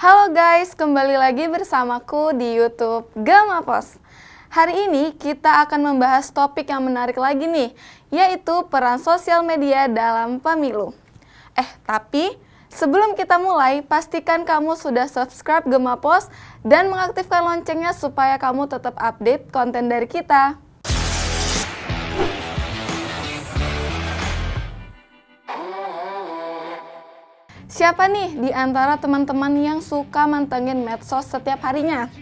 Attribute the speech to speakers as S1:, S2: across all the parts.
S1: Halo guys, kembali lagi bersamaku di YouTube Gamapos. Hari ini kita akan membahas topik yang menarik lagi nih, yaitu peran sosial media dalam pemilu. Tapi sebelum kita mulai, pastikan kamu sudah subscribe Gamapos dan mengaktifkan loncengnya supaya kamu tetap update konten dari kita. Siapa nih di antara teman-teman yang suka mantengin medsos setiap harinya?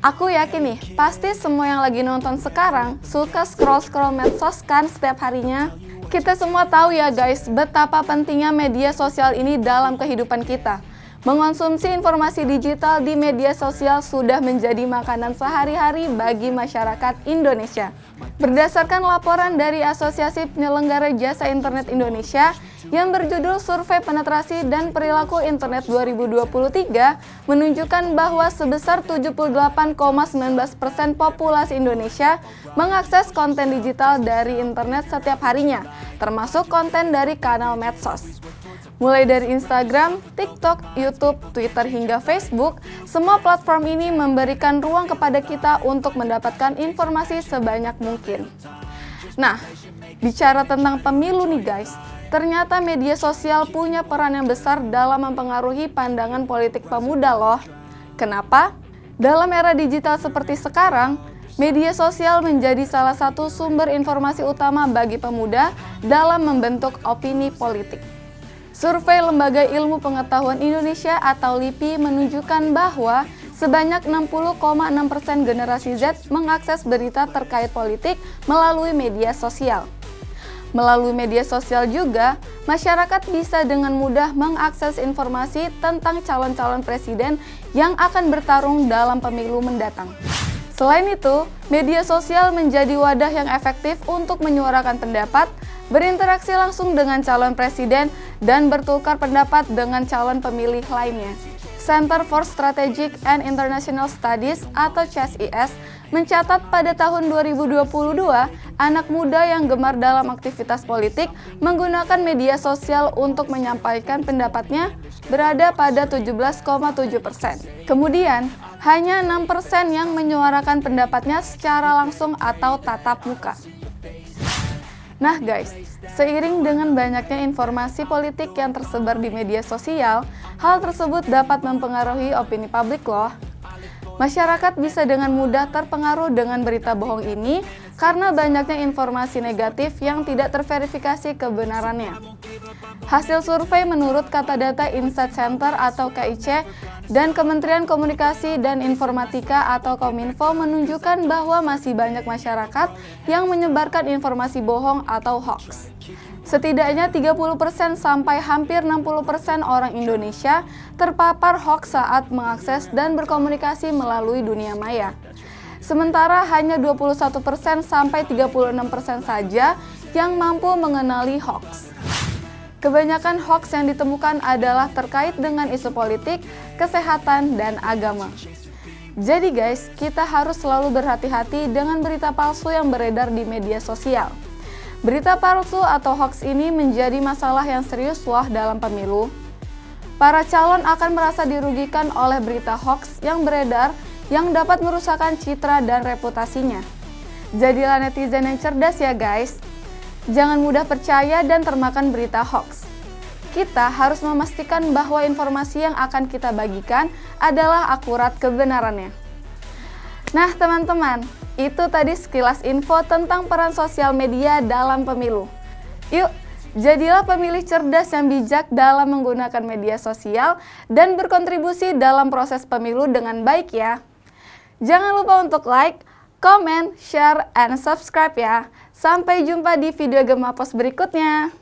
S1: Aku yakin nih, pasti semua yang lagi nonton sekarang suka scroll-scroll medsos kan setiap harinya. Kita semua tahu ya guys, betapa pentingnya media sosial ini dalam kehidupan kita. Mengonsumsi informasi digital di media sosial sudah menjadi makanan sehari-hari bagi masyarakat Indonesia. Berdasarkan laporan dari Asosiasi Penyelenggara Jasa Internet Indonesia yang berjudul Survei Penetrasi dan Perilaku Internet 2023 menunjukkan bahwa sebesar 78,19% populasi Indonesia mengakses konten digital dari internet setiap harinya, termasuk konten dari kanal medsos. Mulai dari Instagram, TikTok, YouTube, Twitter hingga Facebook, semua platform ini memberikan ruang kepada kita untuk mendapatkan informasi sebanyak mungkin. Nah, bicara tentang pemilu nih guys, ternyata media sosial punya peran yang besar dalam mempengaruhi pandangan politik pemuda loh. Kenapa? Dalam era digital seperti sekarang, media sosial menjadi salah satu sumber informasi utama bagi pemuda dalam membentuk opini politik. Survei Lembaga Ilmu Pengetahuan Indonesia atau LIPI menunjukkan bahwa sebanyak 60,6% generasi Z mengakses berita terkait politik melalui media sosial. Melalui media sosial juga, masyarakat bisa dengan mudah mengakses informasi tentang calon-calon presiden yang akan bertarung dalam pemilu mendatang. Selain itu, media sosial menjadi wadah yang efektif untuk menyuarakan pendapat, berinteraksi langsung dengan calon presiden, dan bertukar pendapat dengan calon pemilih lainnya. Center for Strategic and International Studies atau CSIS mencatat pada tahun 2022, anak muda yang gemar dalam aktivitas politik menggunakan media sosial untuk menyampaikan pendapatnya berada pada 17,7%. Kemudian, hanya 6% yang menyuarakan pendapatnya secara langsung atau tatap muka. Nah guys, seiring dengan banyaknya informasi politik yang tersebar di media sosial, hal tersebut dapat mempengaruhi opini publik loh. Masyarakat bisa dengan mudah terpengaruh dengan berita bohong ini karena banyaknya informasi negatif yang tidak terverifikasi kebenarannya. Hasil survei menurut Kata Data Insight Center atau KIC dan Kementerian Komunikasi dan Informatika atau Kominfo menunjukkan bahwa masih banyak masyarakat yang menyebarkan informasi bohong atau hoax. Setidaknya 30% sampai hampir 60% orang Indonesia terpapar hoax saat mengakses dan berkomunikasi melalui dunia maya. Sementara hanya 21% sampai 36% saja yang mampu mengenali hoax. Kebanyakan hoax yang ditemukan adalah terkait dengan isu politik, kesehatan, dan agama. Jadi guys, kita harus selalu berhati-hati dengan berita palsu yang beredar di media sosial. Berita palsu atau hoax ini menjadi masalah yang serius loh dalam pemilu. Para calon akan merasa dirugikan oleh berita hoax yang beredar yang dapat merusakkan citra dan reputasinya. Jadilah netizen yang cerdas ya guys. Jangan mudah percaya dan termakan berita hoax. Kita harus memastikan bahwa informasi yang akan kita bagikan adalah akurat kebenarannya. Nah teman-teman, itu tadi sekilas info tentang peran sosial media dalam pemilu. Yuk, jadilah pemilih cerdas yang bijak dalam menggunakan media sosial dan berkontribusi dalam proses pemilu dengan baik ya. Jangan lupa untuk like, comment, share, and subscribe ya. Sampai jumpa di video Gamapos berikutnya.